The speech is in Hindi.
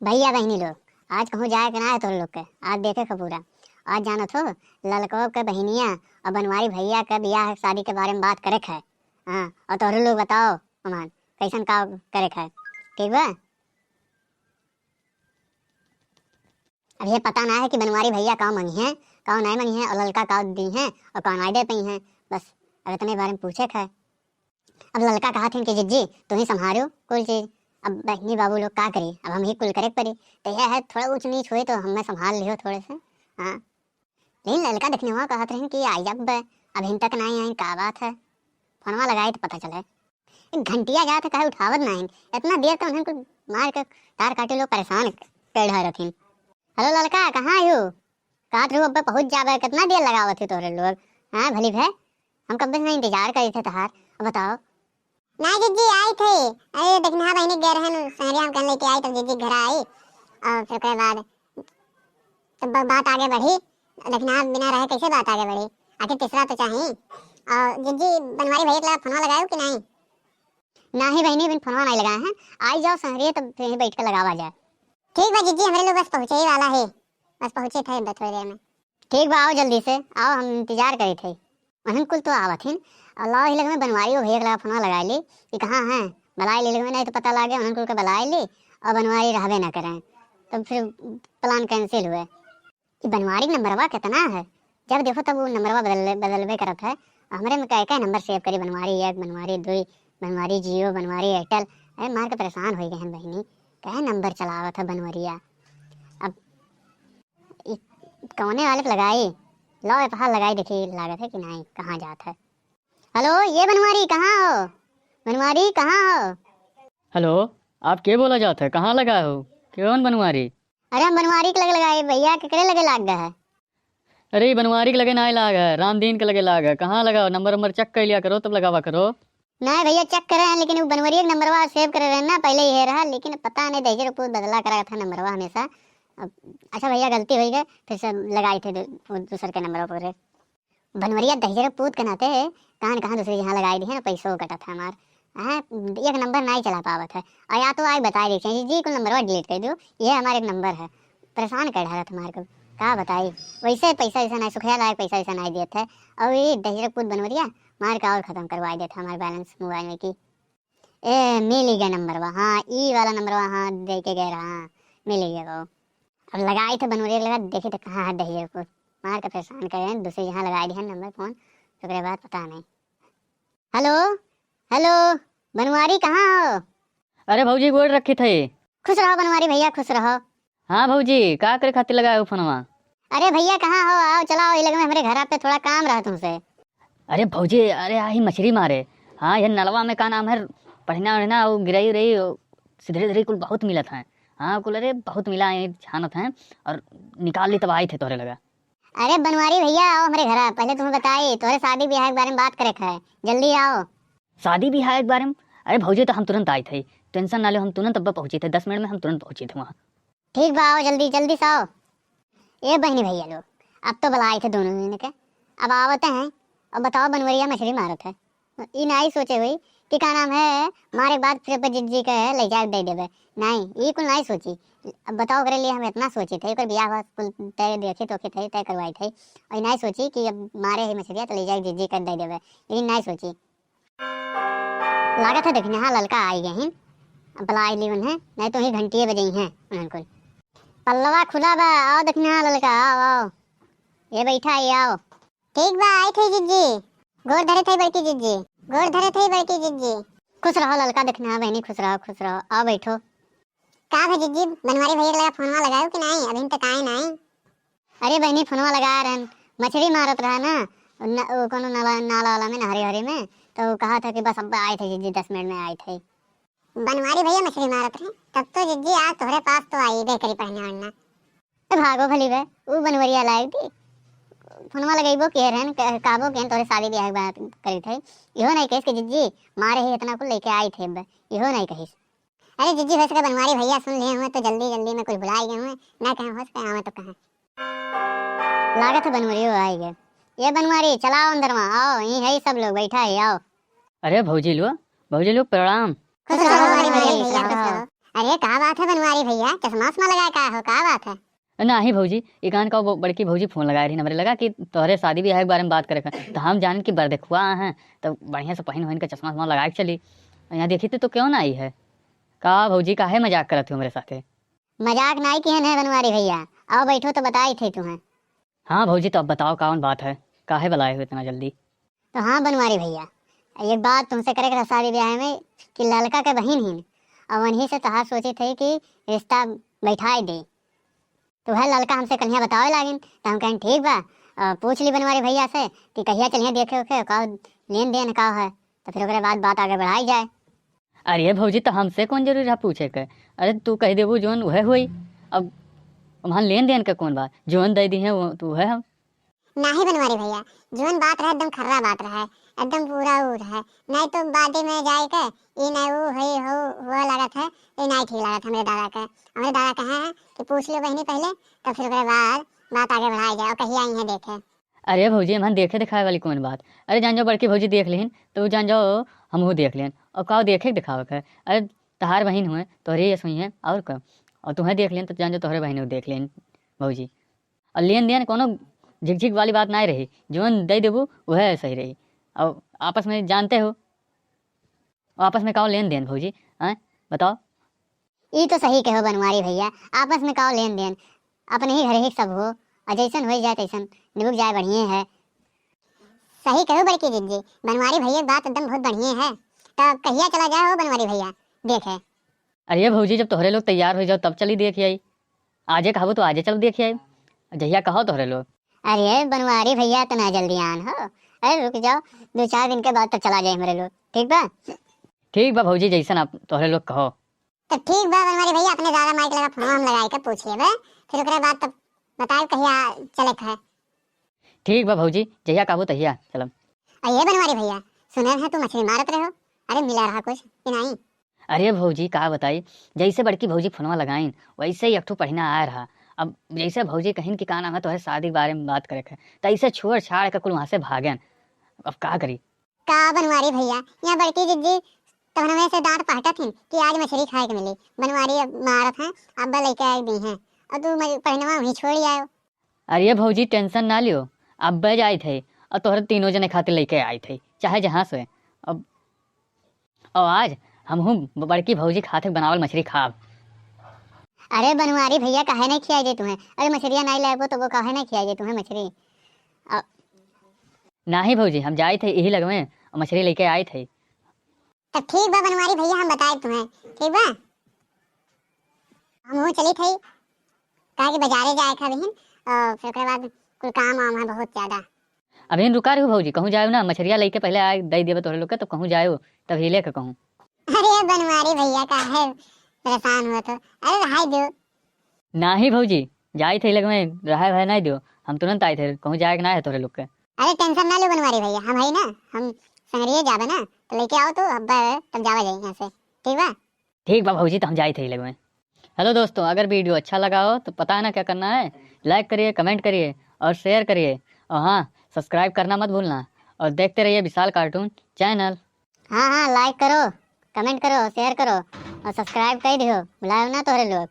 भैया बहनी लोग आज कहूँ जाए के ना है तोर लोग के आज देखे के पूरा। आज जानो थो ललको के बहनिया और बनवारी भैया के बियाह शादी के बारे में बात करे है। हाँ और तोरे लोग बताओ अमान कैसन का करे है। ठीक बा। अब ये पता ना है कि बनवारी भैया का मंगी है का नहीं मंगी है और ललका का दी है और कौन आइडे पई है। बस अब इतने बारे में पूछे है। अब ललका कहा थी कि जिज्जी तुम ही संभालो कुल चीज। अब बहनी बाबू लोग का करी अब हम ही कुल करे पड़ी तो यह है थोड़ा ऊंच नीच हुए तो हमें संभाल लियो थोड़े से। हाँ लेकिन लड़का देखने हुआ कहते रहे कि आई अब अभी तक नहीं आई का बात है। फोनवा लगाए तो पता चले एक घंटिया जाते कहे उठावत नहीं इतना देर तो उन्हें कुछ मार कर तार काटे लोग परेशान कर रहे रथिन। हेलो लड़का कहाँ आयु काट रू अब पहुँच जावे कितना देर लगावत थे तोरे लोग। हाँ भली भै हम कब से इंतजार करे थे तहार। बताओ नहीं जिज्जी आई थे। अरे देखना बहनी गए रहन सहरिया हम कहने लेके आई तब जिज्जी घर आई और फिर के बाद तब बात आगे बढ़ी। देखना बिना रहे कैसे बात आगे बढ़ी आखिर तीसरा तो चाहिए। और जिज्जी बनवारी भैया के फोनवा लगाओ कि नहीं। नहीं बहनी बिन फोनवा नहीं लगाए हैं आई जाओ सहरिया तब फिर बैठ के लगावा जाए। ठीक बा जिज्जी हमारे लोग बस पहुंचे ही वाला है बस पहुंचे थे थोड़ी देर में। ठीक बा आओ जल्दी से आओ हम इंतजार करे थे। उन्हें कुल तो आवत हैं अल्लाह ही लगे में बनवारी हो भैया के फोनवा लगा ली कि कहाँ हैं बलाई ले लगे नहीं तो पता लगे उन्हें कुल के बलाई ली और बनवारी रहबे ना करें तो फिर प्लान कैंसिल हुए। ये बनवारी नंबरवा कितना है जब देखो तब वो नंबरवा बदलबे करत है। हमारे में क्या नंबर सेव करी बनवारी 1 बनवारी 2 बनवारी जियो बनवारी एयरटेल। अरे मार के परेशान हो गए हैं बहनी क्या नंबर चलावत है बनवरिया। अब कौने वाले पे लगाई लो पहाड़ लगाई देखी लागत है कि नहीं कहाँ जात है। हेलो ये बनवारी कहाँ हो बनवारी कहाँ हो। हेलो आप के बोला जाता है कहाँ लगा हो कौन बनवारी। अरे हम बनवारी के लगे लगाए भैया केकरे लगे लाग गए है। अरे बनवारी के लगे ना लाग है रामदीन के लगे लाग है कहाँ लगाओ नंबर नंबर चेक कर लिया करो तब लगावा करो। नहीं भैया चेक करे हैं लेकिन वो बनवरिया का नंबरवा सेव करे रहे ना पहले ही है रहा लेकिन पता नहीं दहेज रूप बदला करा था नंबरवा हमेशा। अच्छा भैया गलती हो गई फिर से लगाए थे दूसरे के नंबर पर। बनवरिया दहेज पूत के नाते कहाँ न कहाँ दूसरी जहाँ लगाई दी है ना पैसों कटा था हमार। हाँ एक नंबर नहीं चला पावत है और या तो आज बता देखे जी को नंबर डिलीट कर दो ये हमारे एक नंबर है परेशान कर रहा था तुम्हारे को कहा बताई वैसे पैसा ऐसा नहीं सुखिया लायक पैसा ऐसा नहीं देते है और ये दहेज पूत बनवरिया मार का और खत्म करवा देता हमारे बैलेंस मोबाइल में की। ए मिल गया नंबर वहाँ हाँ ई वाला नंबर वहाँ दे के गए रहा हाँ मिल गया वो। अब लगाई थे बनवरिया लगा देखे तो कहाँ है दहेज पूत मार के परेशान कर रहे हैं दूसरे यहाँ लगा दिया नंबर फोन तो उसके बाद पता नहीं। हेलो हेलो बनवारी कहाँ हो। अरे भौजी गोड़ रखी थे। खुश रहो बनवारी भैया खुश रहो। हाँ भौजी का करे खातिर लगाए हो फोनवा। अरे भैया कहाँ हो आओ चलाओ ये लगे हमारे घर पे थोड़ा काम रहा तुमसे। अरे भौजी अरे आई मछली मारे हाँ ये नलवा में का नाम है पढ़ना वढ़ना वो गिरई उरई सिधरे धीरे कुल बहुत मिलत है। हाँ कुल अरे बहुत मिला है छानत है और निकाल ली तब आई थे तोहरे लगा। अरे बनवारी भैया आओ हमारे घर पहले तुम्हें बताई तोहरे शादी ब्याह के बारे में बात करे है जल्दी आओ। शादी ब्याह के बारे में अरे भौजी तो हम तुरंत आए थे टेंशन ना लो हम तुरंत अब पहुंचे थे 10 मिनट में हम तुरंत पहुंचे थे वहाँ। ठीक बा आओ जल्दी जल्दी से आओ। ये बहनी भैया लोग अब तो बुलाए थे दोनों महीने के अब आवते हैं और बताओ बनवरिया मछली मारत है ये नहीं सोचे हुई कि क्या नाम है मारे बाद फिर जिज्जी का है ले जा दे देवे नहीं ये कुल नहीं सोची। अब बताओ करे लिए हम इतना सोचे थे ब्याह हुआ कुल तय देखे तो थे तय करवाई थे और नहीं सोची कि अब मारे ही मछलियाँ तो ले जाए जिज्जी कर दे देवे लेकिन नहीं सोची लागत है देखने हाँ ललका आई गए हैं अब बुलाई ली उन्हें नहीं तो ही घंटिए बजे हैं उन्हें कुल पल्लवा खुला बा आओ देखने हाँ ललका आओ आओ ये बैठा ये आओ। ठीक बा आई थे जिज्जी गोर धरे थे बड़की जिज्जी गोर धरे थे बड़की जिज्जी। खुश रहो ललका देखना बहनी खुश रहो आओ बैठो। का है जिज्जी बनवारी भैया लगा फोनवा लगाओ कि नहीं अभी तक आए नहीं। अरे बहनी फोनवा लगा रहे मछली मारत रहा ना वो कोनो नाला वाला में हरी हरी में तो कहा था कि बस अब आए थे जिज्जी 10 मिनट में आए थे। बनवारी भैया मछली मारत रहे तब तो जिज्जी आज तुम्हारे पास तो आई बेकरी पढ़ने वरना भागो भली वे वो बनवरिया लायक थी फोनवा लगेबो कह रहन काबो के तोरे शादी ब्याह की बात करी थे इहो नहीं कहिस कि जिज्जी मारे ही इतना कुल लेके आई थे इहो नहीं कहिस। अरे जिज्जी हो सके बनवारी भैया सुन लिए हुए तो जल्दी जल्दी में कुछ बुलाई गए हुए ना कहें हो सके आवे तो कहें लागत है बनवरी आई गए। ये बनवारी चलाओ अंदर में आओ यही है सब लोग बैठा है आओ। अरे भौजी लोग प्रणाम। खुश रहो बनवारी भैया खुश रहो। अरे का बात है बनवारी भैया, चश्मा उश्मा लगा का हो, का बात है? ना ही भौजी एकान का वो बड़की भौजी फोन लगाए रही, हमरे लगा कि तोहरे शादी ब्याह के बारे में बात करे तो हम जान कि बरदेखुआ हैं तो बढ़िया से पहिन वहिन के चश्मा उश्मा लगा के चली। यहाँ देखी तो क्यों ना आई है? का भौजी काहे मजाक करत हो मेरे साथे? मजाक नहीं किहन है बनवारी भैया, आओ बैठो तो बताई थे तुम्हें। हाँ भौजी तो अब बताओ कौन बात है, काहे बुलाए हो इतना जल्दी? तो हाँ बनवारी भैया, एक बात तुमसे करे के शादी ब्याह में कि लड़का के बहन ही और वहीं से तहार सोचे थे कि रिश्ता बैठाए दे। तो वह लड़का हमसे कन्या बतावे लागिन तो हम कहें ठीक बा, पूछ ली बनवारी भैया से कि कहिया चलिए देखे उखे का लेन देन का है, तो फिर ओकरे बाद बात आगे बढ़ाई जाए। अरे भौजी तो हमसे कौन जरूरी रहा पूछे के? अरे तू कह देबू जोन वह हुई, अब वहाँ लेन देन का कौन बात, जोन दे दी है वो तू है हम। नहीं बनवारी भैया, जोन बात रहे एकदम खर्रा बात रहे, एकदम पूरा वो रहे, नहीं तो बादे में जाए के ये नहीं वो है हो लागत है, ये नहीं ठीक लागत हमरे दादा के। हमरे दादा कहे हैं कि पूछ लो बहनी पहले, तो फिर ओकरे बाद बात आगे बढ़ाई जाए और कहीं आई है देखे। अरे भौजी हम देखे दिखाए वाली कौन बात? अरे जान जाओ बड़की भौजी देख लेन तो जान जाओ हमहू देख लेन, और का देखे दिखावे के? अरे तहार बहन हुए तोहरे ये सुई है और का, और तुम्हें देख लेन तो जान जाओ तोहरे बहन देख लेन भौजी। और लेन देन कोनो झिकझिक वाली बात नहीं रही, जोन दे देबू वह सही रही। और आपस में जानते हो आपस में का लेन देन भौजी? हैं बताओ। ये तो सही कहो बनवारी भैया, आपस में का लेन देन, अपने ही घर ही सब हो और जैसन हो जाए तैसन निभुक जाए, बढ़िया है। सही कहो बड़की जिज्जी, बनवारी भैया की बात एकदम बहुत बढ़िया है। तब कहिया चला जाए हो बनवारी भैया देखे? अरे भौजी जब तोहरे लोग तैयार हो जाओ तब चली देख आई, आजे कहबो तो आजे चल देख आई, जहिया कहो तोहरे लोग। अरे बनवारी भैया इतना जल्दी आन हो, अरे रुक जाओ 2-4 दिन के बाद तक चला जाए हमारे लोग, ठीक बा? ठीक बा भौजी जैसन आप तोहरे लोग कहो। तो ठीक बा बनवारी भैया, अपने दादा माइक लगा फोन हम लगाई के पूछ लेबे, फिर ओकरे बाद तब बताओ कहिया चले है। ठीक बा भौजी जहिया कहबो तहिया चलम। अये बनवारी भैया, सुने हैं तू मछली मारत रहे हो, अरे मिला रहा कुछ कि नहीं? अरे भौजी का बताई, जैसे बड़की भौजी फोनवा लगाइन वैसे ही एकठो पढ़ना आया रहा। अब जैसे भौजी कहिन कि का नाम है तो है शादी के बारे में बात करे है, तो ऐसे छोड़ छाड़ के कुल वहाँ से भागन। अब का करी? का बनवारी भैया, यहाँ बड़की जिज्जी तो हमें से डांट पहटा थी कि आज मछली खाए के मिली, बनवारी अब मारत है अब्बा लेके आई दी है और तू पहनवा वहीं छोड़ आयो। अरे भौजी टेंशन ना लियो, अब बज आए थे और तोहरे तीनों जने खातिर लेके आए थे चाहे जहाँ से। अब और आज हमहू बड़की भौजी खातिर बनावल मछली खाब। अरे बनवारी भैया काहे नहीं खिलाई दे तुम्हें? अरे मछलियाँ नहीं लाए तो वो काहे नहीं खिलाई दे तुम्हें मछली? ना ही भौजी हम जाए थे यही लगमे और मछली लेके आए थे। तब ठीक बा बनवारी भैया, हम बताए तुम्हें ठीक बा। हम चली थी कहा कि बाजारे जाए खा बहन, और फिर ओकरे बाद कुल काम वाम है बहुत ज्यादा। अभी रुका रही भौजी, कहूँ जाओ ना मछलियाँ लेके पहले आए दे देवे तोहरे लोग के, तो कहूँ जाओ तब ही लेके कहूँ। अरे बनवारी भैया काहे परेशान हुआ तो, अरे रहाई दो। ना ही भौजी जाए थे लग में रहा भाई नहीं दो, हम तुरंत आए थे, कहूँ जाए कि ना है तोरे लोग के। अरे टेंशन ना लो बनवारी भैया, हम है ना, हम संगरिये जाबे ना, तो लेके आओ तो अब्बा तब जावा जाए यहाँ से, ठीक बा? ठीक बा भौजी तो हम जाए थे लग में। हेलो दोस्तों, अगर वीडियो अच्छा लगा हो तो पता है ना क्या करना है, लाइक करिए, कमेंट करिए और शेयर करिए, और हाँ सब्सक्राइब करना मत भूलना, और देखते रहिए विशाल कार्टून चैनल। हाँ हाँ लाइक करो, कमेंट करो, शेयर करो और सब्सक्राइब कर दियो, बुलाओ ना तोरे लोग।